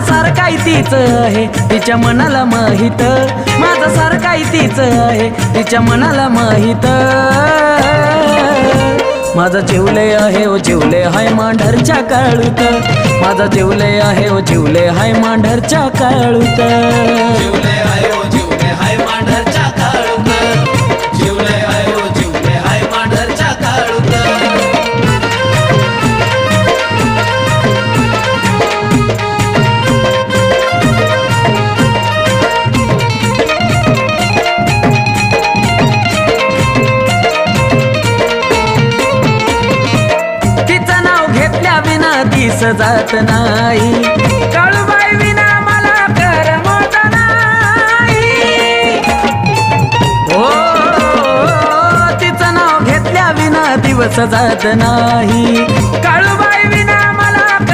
सारखाही तीच आहे तिच्या मनाला माहित, माझा सारखाही तीच आहे तिच्या मनाला माहित. माझा जिवले आहे ओ जिवले हाय मांढरच्या काळूत, माझा जिवले आहे ओ जिवले हाय मांढरच्या काळूत. जिवले आहे ओ जिवले हाय मांढरच्या काळूत, जिवले आहे ओ जिवले हाय मांढरच्या काळूत. तिचं नाव घेतल्या विना दिस जात नाही, काळूबाई विना मला करमत नाही. हो तिचं नाव घेतल्या विना दिवस जात नाही.